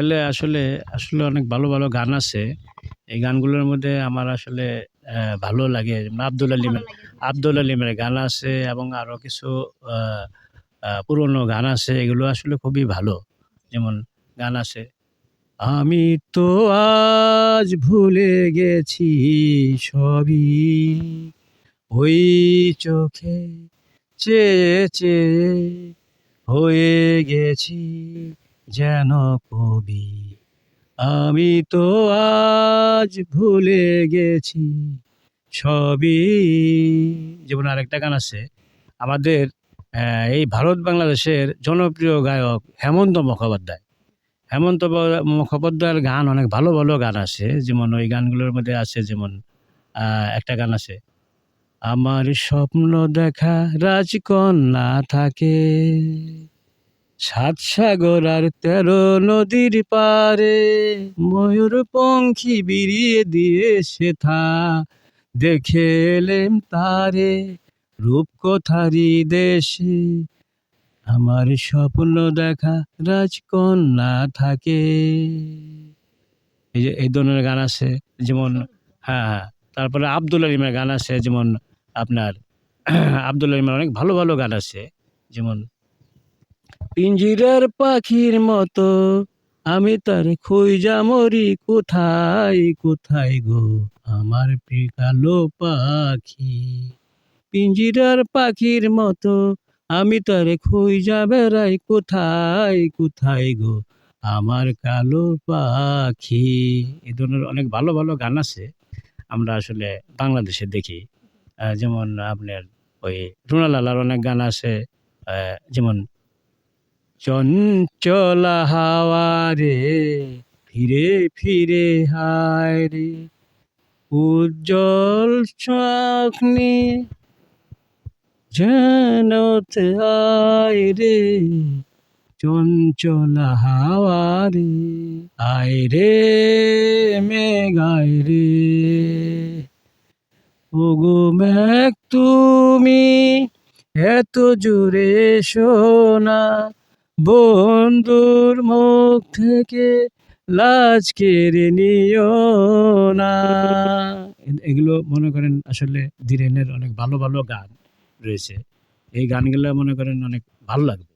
তাইলে আসলে, আসলে অনেক ভালো, ভালো গান আছে। এই গানগুলোর মধ্যে আমার আসলে ভালো লাগে। যেমন ভালো লাগে। আব্দুল আলিমের গান আছে এবং আরো কিছু আ পুরনো গান আছে। এগুলো আসলে খুবই ভালো। যেমন গান আছে, আমি তো আজ ভুলে গেছি সবই, ওই চোখে চেয়ে, চেয়ে হয়ে গেছি যেন কবি। আমি তো আজ ভুলে গেছি সবই। যেমন আরেকটা গান আছে আমাদের এই ভারত বাংলাদেশের জনপ্রিয় গায়ক হেমন্ত মুখোপাধ্যায়। মুখোপাধ্যায়ের গান অনেক ভালো, ভালো গান আছে। যেমন ওই গানগুলোর মধ্যে আছে যেমন একটা গান আছে, আমার স্বপ্ন দেখা রাজকন্যা থাকে ৭ সাগর আর ১৩ নদীর পারে, ময়ূরপঙ্খী বিরিয়ে দিয়ে সেথা দেখে এলেম তারে, রূপকথারি দেশে আমার স্বপ্ন দেখা রাজকন্যা থাকে। এই যে এই ধরনের গান আছে যেমন, হ্যাঁ, হ্যাঁ। তারপরে আব্দুল আলিমের গান আছে যেমন আপনার আব্দুল আলিমের অনেক ভালো, ভালো গান আছে। যেমন পিঞ্জিরার পাখির মতো আমি তার খুঁইজা মরি কোথায়, কোথায় গো আমার প্রিয় কালো পাখি। পিঞ্জিরার পাখির মতো আমি তারে খুঁইজা বেড়াই কোথায়, কোথায় গো আমার কালো পাখি। এই ধরনের অনেক ভালো, ভালো গান আছে আমরা আসলে বাংলাদেশে দেখি। যেমন আপনার ওই রুনা লালার অনেক গান আছে। যেমন চঞ্চলা হাওয়া রে ফিরে, ফিরে হায় রে, উজ্জ্বল চোখ নিয়ে যেন আয় রে, চঞ্চলা হাওয়া রে, আয় রে মেঘ আয় রে, ওগো মেঘ তুমি এত জোরে শোনা, বন্ধুর মুখ থেকে লাজ কেড়ে নিও না। এগুলো মনে করেন আসলে ধীরেনের অনেক ভালো, ভালো গান রয়েছে। এই গানগুলো মনে করেন অনেক ভালো লাগবে।